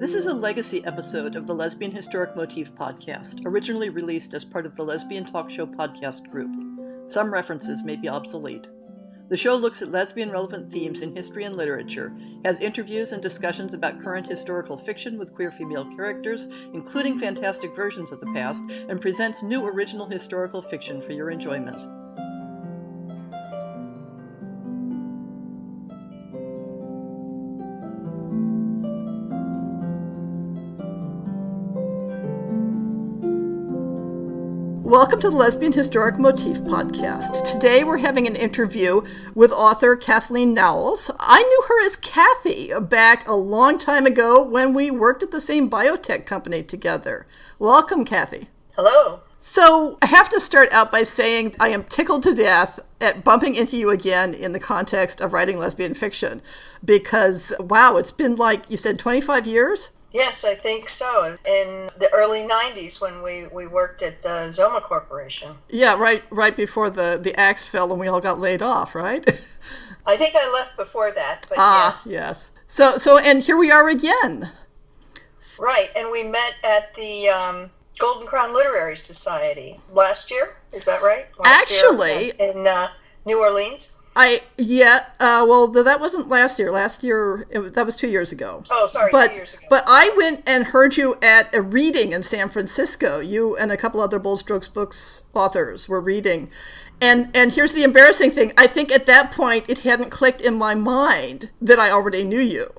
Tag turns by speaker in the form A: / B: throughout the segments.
A: This is a legacy episode of the Lesbian Historic Motif podcast, originally released as part of the Lesbian Talk Show podcast group. Some references may be obsolete. The show looks at lesbian-relevant themes in history and literature, has interviews and discussions about current historical fiction with queer female characters, including fantastic versions of the past, and presents new original historical fiction for your enjoyment. Welcome to the Lesbian Historic Motif podcast. Today we're having an interview with author Kathleen Knowles. I knew her as Kathy back a long time ago when we worked at the same biotech company together. Welcome, Kathy.
B: Hello.
A: So I have to start out by saying I am tickled to death at bumping into you again in the context of writing lesbian fiction because, wow, it's been like, you said 25 years?
B: Yes, I think so. In the early 90s when we worked at Zoma Corporation.
A: Yeah, right before the axe fell and we all got laid off, right?
B: I think I left before that, but yes.
A: Yes. So, and here we are again.
B: Right, and we met at the Golden Crown Literary Society last year. Is that right?
A: Actually,
B: in New Orleans.
A: Well, that wasn't last year. Last year, that was 2 years ago.
B: Oh, sorry, 2 years ago.
A: But I went and heard you at a reading in San Francisco. You and a couple other Bold Strokes Books authors were reading. And here's the embarrassing thing. I think at that point, it hadn't clicked in my mind that I already knew you.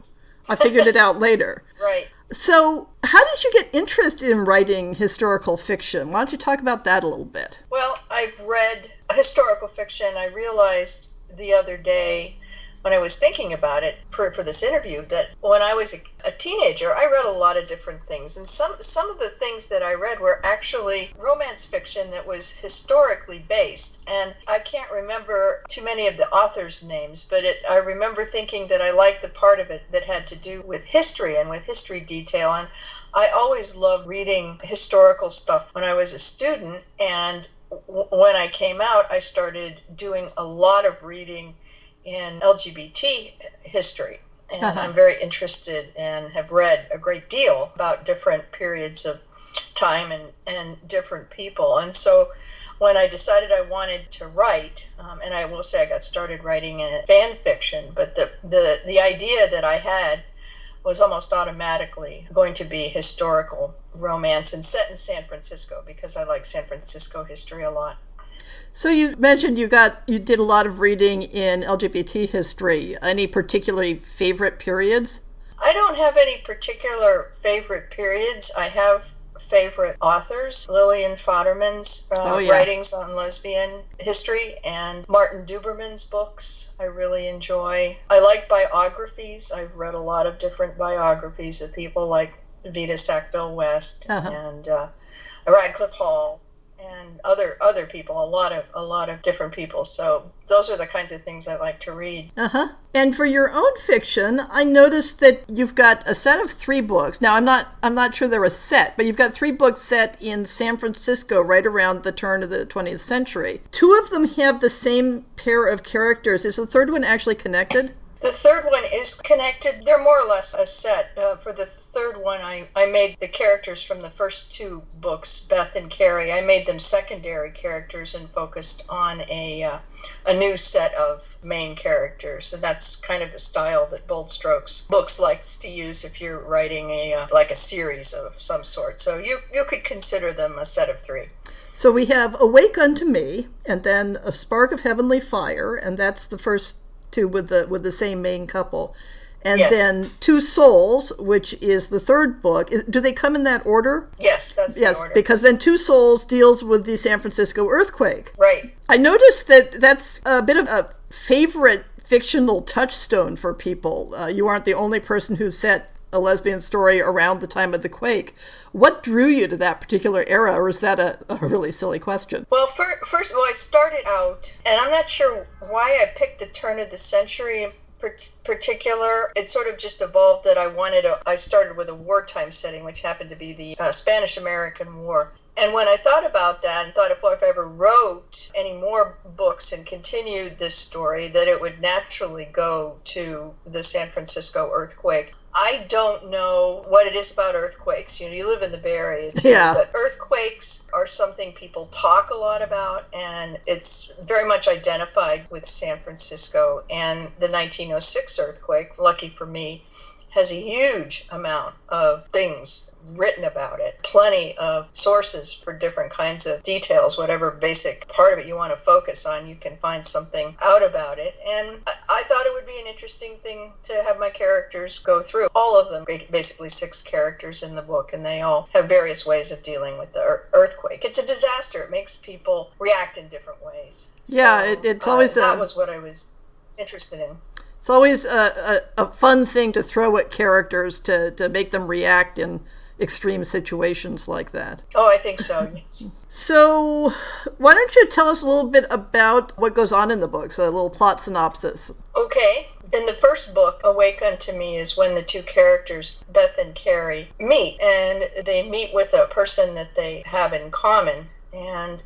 A: I figured it out later.
B: Right.
A: So how did you get interested in writing historical fiction? Why don't you talk about that a little bit?
B: Well, I've read historical fiction. I realized the other day when I was thinking about it for this interview that when I was a teenager, I read a lot of different things. And some of the things that I read were actually romance fiction that was historically based. And I can't remember too many of the authors' names, but I remember thinking that I liked the part of it that had to do with history and with history detail. And I always loved reading historical stuff when I was a student. And when I came out, I started doing a lot of reading in LGBT history. And I'm very interested and have read a great deal about different periods of time and different people. And so when I decided I wanted to write, and I will say I got started writing in fan fiction, but the idea that I had was almost automatically going to be historical romance and set in San Francisco because I like San Francisco history a lot.
A: So you mentioned you did a lot of reading in LGBT history. Any particularly favorite periods?
B: I don't have any particular favorite periods. I have favorite authors. Lillian Fodderman's writings on lesbian history and Martin Duberman's books I really enjoy. I like biographies. I've read a lot of different biographies of people like Vita Sackville-West and Radcliffe Hall and other people, a lot of different people. So those are the kinds of things I like to read.
A: And for your own fiction, I noticed that you've got a set of 3 books. Now, I'm not sure they're a set, but you've got 3 books set in San Francisco right around the turn of the 20th century. 2 of them have the same pair of characters. Is the third one actually connected?
B: The third one is connected. They're more or less a set. For the third one, I made the characters from the first 2 books, Beth and Carrie. I made them secondary characters and focused on a new set of main characters. So that's kind of the style that Bold Strokes Books likes to use if you're writing a series of some sort. So you could consider them a set of 3.
A: So we have Awake Unto Me, and then A Spark of Heavenly Fire, and that's the first 2 with the same main couple. And
B: yes.
A: Then 2 Souls, which is the third book. Do they come in that order?
B: Yes, that's the order. Yes,
A: because then 2 Souls deals with the San Francisco earthquake.
B: Right.
A: I noticed that that's a bit of a favorite fictional touchstone for people. You aren't the only person who set a lesbian story around the time of the quake. What drew you to that particular era, or is that a really silly question?
B: Well, first of all, I started out, and I'm not sure why I picked the turn of the century in particular. It sort of just evolved that I started with a wartime setting, which happened to be the Spanish-American War. And when I thought about that and thought if I ever wrote any more books and continued this story, that it would naturally go to the San Francisco earthquake. I don't know what it is about earthquakes. You live in the Bay Area too,
A: Yeah.
B: but earthquakes are something people talk a lot about, and it's very much identified with San Francisco. And the 1906 earthquake, lucky for me, has a huge amount of things written about it. Plenty of sources for different kinds of details. Whatever basic part of it you want to focus on, you can find something out about it. And I thought it would be an interesting thing to have my characters go through. All of them, basically 6 characters in the book, and they all have various ways of dealing with the earthquake. It's a disaster. It makes people react in different ways.
A: Yeah,
B: So,
A: it's always
B: that was what I was interested in.
A: It's always a fun thing to throw at characters to make them react in extreme situations like that.
B: Oh, I think so, yes.
A: So why don't you tell us a little bit about what goes on in the book, so a little plot synopsis.
B: Okay. In the first book, Awake Unto Me, is when the 2 characters, Beth and Carrie, meet. And they meet with a person that they have in common. And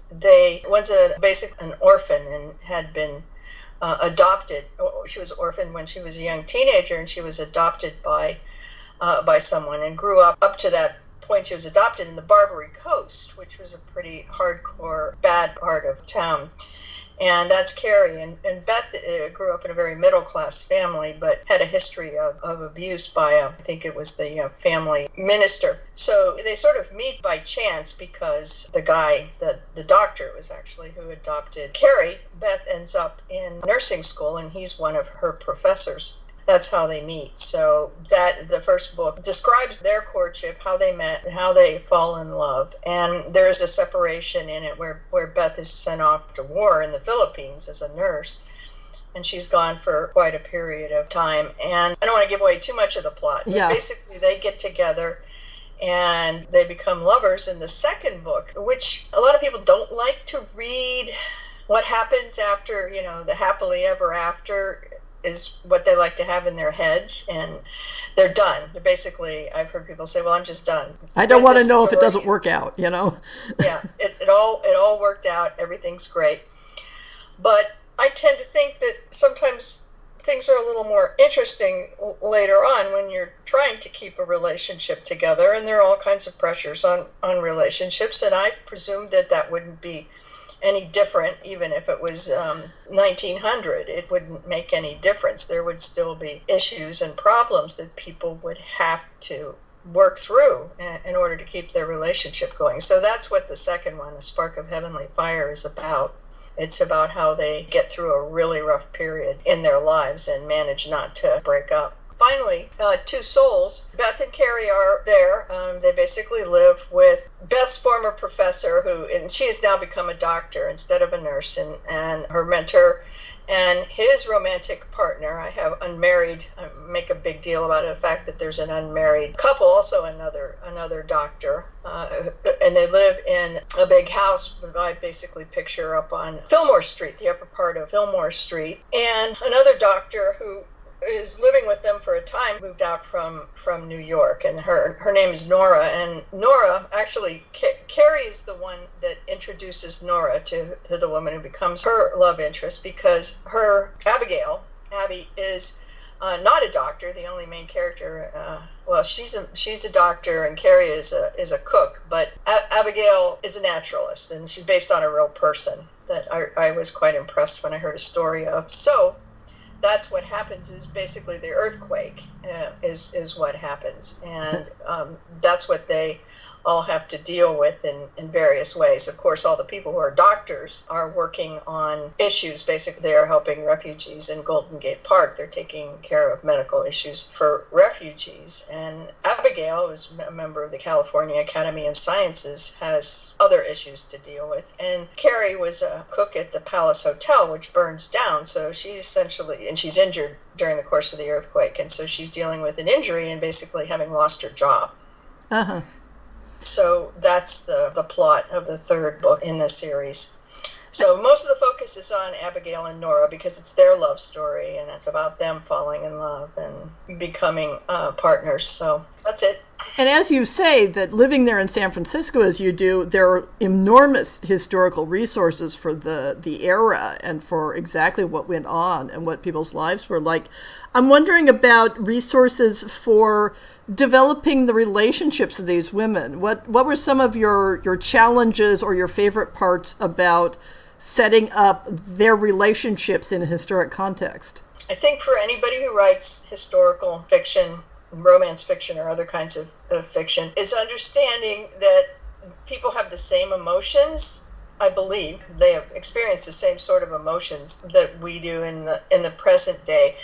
B: one's an orphan and had been adopted. She was orphaned when she was a young teenager, and she was adopted by someone and grew up to that point. She was adopted in the Barbary Coast, which was a pretty hardcore, bad part of town. And that's Carrie. And Beth grew up in a very middle-class family, but had a history of abuse by, I think it was the family minister. So they sort of meet by chance because the guy, the doctor was actually who adopted Carrie. Beth ends up in nursing school, and he's one of her professors. That's how they meet. So the first book describes their courtship, how they met, and how they fall in love. And there's a separation in it where Beth is sent off to war in the Philippines as a nurse. And she's gone for quite a period of time. And I don't want to give away too much of the plot. But basically, they get together and they become lovers in the second book, which a lot of people don't like to read. What happens after, the happily ever after is what they like to have in their heads, and they're done. They're basically, I've heard people say, well, I'm just done.
A: I don't want to know if it doesn't work out,
B: Yeah, it all worked out. Everything's great. But I tend to think that sometimes things are a little more interesting later on when you're trying to keep a relationship together, and there are all kinds of pressures on relationships, and I presume that wouldn't be any different. Even if it was 1900, it wouldn't make any difference. There would still be issues and problems that people would have to work through in order to keep their relationship going. So that's what the second one, A Spark of Heavenly Fire, is about. It's about how they get through a really rough period in their lives and manage not to break up. Finally, 2 souls. Beth and Carrie are there. They basically live with Beth's former professor, and she has now become a doctor instead of a nurse, and her mentor and his romantic partner. I have unmarried. I make a big deal about it, the fact that there's an unmarried couple, also another doctor, and they live in a big house that I basically picture up on Fillmore Street, the upper part of Fillmore Street, and another doctor who is living with them for a time, moved out from New York, and her name is Nora. And Nora, actually, Carrie is the one that introduces Nora to the woman who becomes her love interest, because her Abby, is not a doctor. The only main character, she's a doctor, and Carrie is a cook, but Abigail is a naturalist, and she's based on a real person that I was quite impressed when I heard a story of. So that's what happens, is basically the earthquake is what happens. And that's what they all have to deal with in various ways. Of course, all the people who are doctors are working on issues. Basically, they are helping refugees in Golden Gate Park. They're taking care of medical issues for refugees. And Abigail, who's a member of the California Academy of Sciences, has other issues to deal with. And Carrie was a cook at the Palace Hotel, which burns down. So she's she's injured during the course of the earthquake. And so she's dealing with an injury and basically having lost her job.
A: Uh-huh.
B: So that's the plot of the third book in the series. So most of the focus is on Abigail and Nora because it's their love story, and it's about them falling in love and becoming partners. So that's it.
A: And as you say, that living there in San Francisco as you do, there are enormous historical resources for the era and for exactly what went on and what people's lives were like. I'm wondering about resources for developing the relationships of these women. What were some of your challenges or your favorite parts about setting up their relationships in a historic context?
B: I think for anybody who writes historical fiction, romance fiction, or other kinds of fiction, is understanding that people have the same emotions. I believe they have experienced the same sort of emotions that we do in the present day,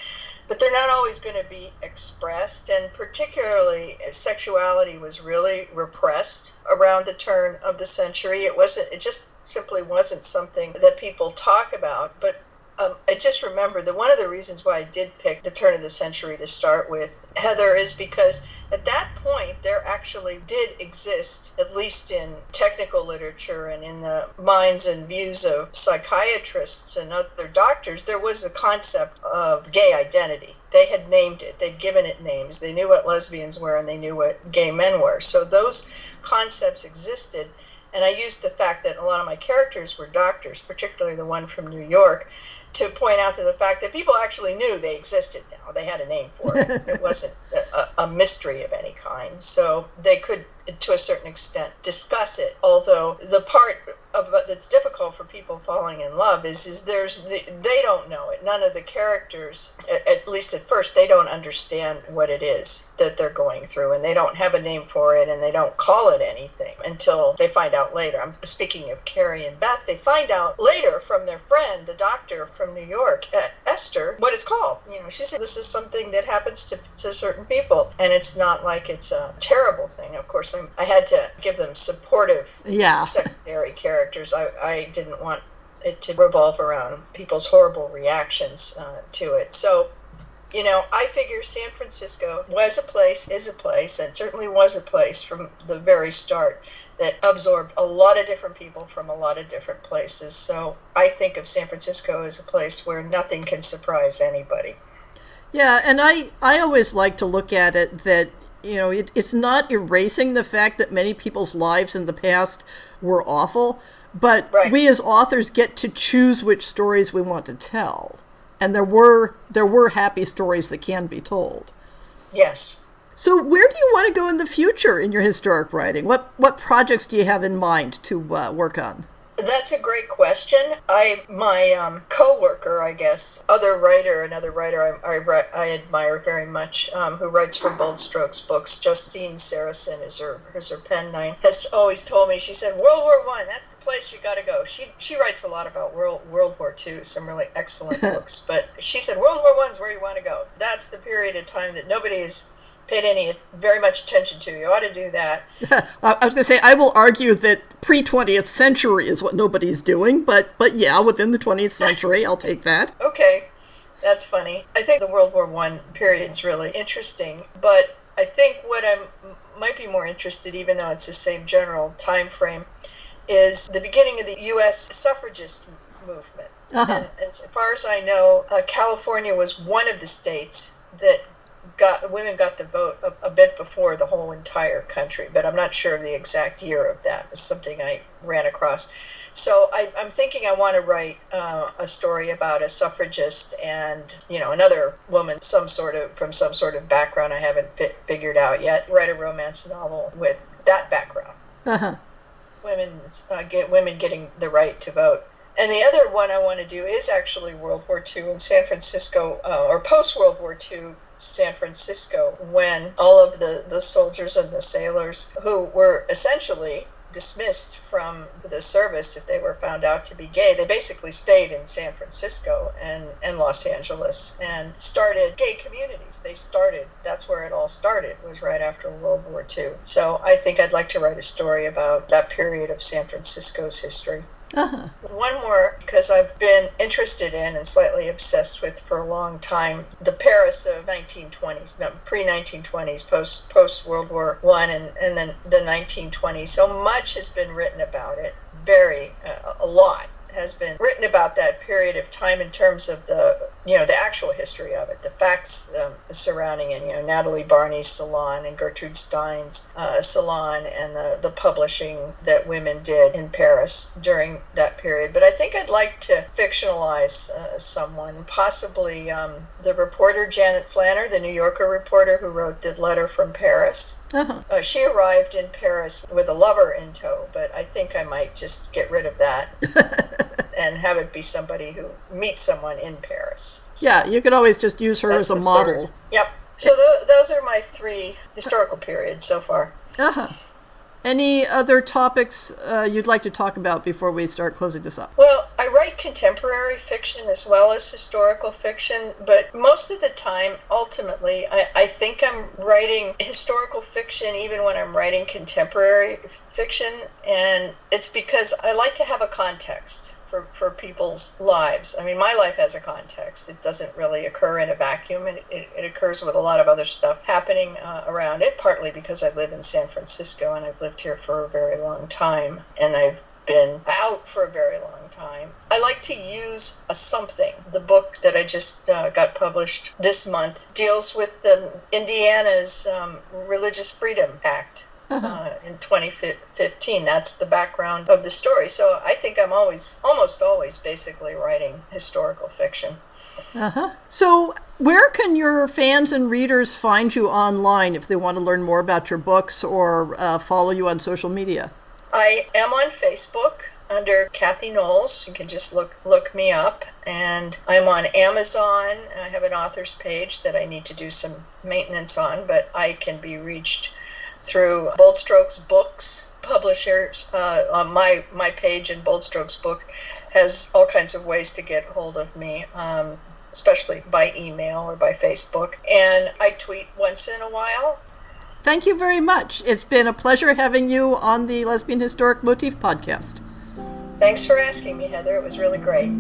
B: but they're not always going to be expressed. And particularly, sexuality was really repressed around the turn of the century. It just simply wasn't something that people talk about. But I just remember that one of the reasons why I did pick the turn of the century to start with, Heather, is because at that point there actually did exist, at least in technical literature and in the minds and views of psychiatrists and other doctors, there was a concept of gay identity. They had named it. They'd given it names. They knew what lesbians were and they knew what gay men were. So those concepts existed. And I used the fact that a lot of my characters were doctors, particularly the one from New York, to point out to the fact that people actually knew they existed now. They had a name for it. It wasn't a mystery of any kind. So they could, to a certain extent, discuss it. Although the part that's difficult for people falling in love is they don't know it. None of the characters, at least at first, they don't understand what it is that they're going through, and they don't have a name for it, and they don't call it anything until they find out later. I'm speaking of Carrie and Beth. They find out later from their friend, the doctor from New York, Esther, what it's called. She said this is something that happens to certain people, and it's not like it's a terrible thing. Of course, I had to give them supportive secondary characters. I didn't want it to revolve around people's horrible reactions to it. So, I figure San Francisco is a place, and certainly was a place from the very start that absorbed a lot of different people from a lot of different places. So I think of San Francisco as a place where nothing can surprise anybody.
A: Yeah, and I always like to look at it that, it's not erasing the fact that many people's lives in the past were awful, but we as authors get to choose which stories we want to tell. And there were happy stories that can be told.
B: Yes.
A: So where do you want to go in the future in your historic writing? What projects do you have in mind to work on?
B: That's a great question. My co-worker, I guess, another writer I admire very much, who writes for Bold Strokes Books, Justine Saracen is her pen name, has always told me, she said, World War I, that's the place you got to go. She writes a lot about World War II, some really excellent books, but she said, World War I is where you want to go. That's the period of time that nobody has paid very much attention to. You ought to do that.
A: I was going to say, I will argue that pre-20th century is what nobody's doing, but yeah, within the 20th century, I'll take that.
B: Okay, that's funny. I think the World War I period is really interesting, but I think what I might be more interested, even though it's the same general time frame, is the beginning of the U.S. suffragist movement.
A: Uh-huh.
B: And as far as I know, California was one of the states that women got the vote a bit before the whole entire country, but I'm not sure of the exact year of that. It was something I ran across. So I'm thinking I want to write a story about a suffragist and, another woman, from some sort of background I haven't figured out yet. Write a romance novel with that background.
A: Uh-huh.
B: Women getting the right to vote. And the other one I want to do is actually World War II in San Francisco, or post-World War II San Francisco, when all of the soldiers and the sailors who were essentially dismissed from the service if they were found out to be gay, they basically stayed in San Francisco and Los Angeles and started gay communities. That's where it all started, was right after World War II. So I think I'd like to write a story about that period of San Francisco's history.
A: Uh-huh.
B: One more, because I've been interested in and slightly obsessed with for a long time, the Paris of pre-1920s, post-World War I, and then the 1920s. So much has been written about it. A lot has been written about that period of time in terms of the the actual history of it, the facts surrounding it, Natalie Barney's salon and Gertrude Stein's salon and the publishing that women did in Paris during that period. But I think I'd like to fictionalize someone, possibly the reporter Janet Flanner, the New Yorker reporter who wrote the letter from Paris.
A: Uh-huh.
B: She arrived in Paris with a lover in tow, but I think I might just get rid of that and have it be somebody who meets someone in Paris. So
A: yeah, you could always just use her as a model.
B: Third. Yep. So those are my 3 historical periods so far.
A: Uh-huh. Any other topics you'd like to talk about before we start closing this up?
B: Well, I write contemporary fiction as well as historical fiction, but most of the time, ultimately, I think I'm writing historical fiction even when I'm writing contemporary fiction, and it's because I like to have a context for people's lives. I mean, my life has a context. It doesn't really occur in a vacuum, and it occurs with a lot of other stuff happening around it, partly because I live in San Francisco and I've lived here for a very long time, and I've been out for a very long time. I like to use a something. The book that I just got published this month deals with Indiana's Religious Freedom Act. In 2015. That's the background of the story. So I think I'm almost always basically writing historical fiction.
A: So where can your fans and readers find you online if they want to learn more about your books or follow you on social media?
B: I am on Facebook under Kathy Knowles. You can just look me up. And I'm on Amazon. I have an author's page that I need to do some maintenance on, but I can be reached through Bold Strokes Books publishers. On my page in Bold Strokes Books has all kinds of ways to get hold of me, especially by email or by Facebook. And I tweet once in a while.
A: Thank you very much. It's been a pleasure having you on the Lesbian Historic Motif podcast.
B: Thanks for asking me, Heather. It was really great.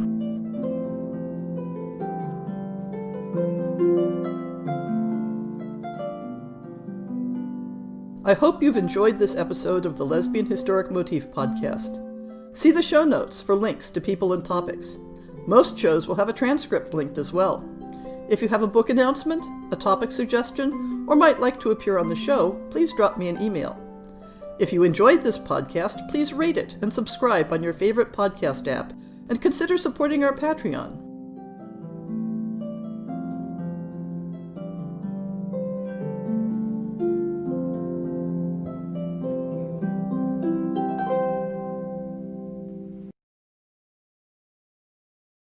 A: I hope you've enjoyed this episode of the Lesbian Historic Motif podcast. See the show notes for links to people and topics. Most shows will have a transcript linked as well. If you have a book announcement, a topic suggestion, or might like to appear on the show, please drop me an email. If you enjoyed this podcast, please rate it and subscribe on your favorite podcast app, and consider supporting our Patreon.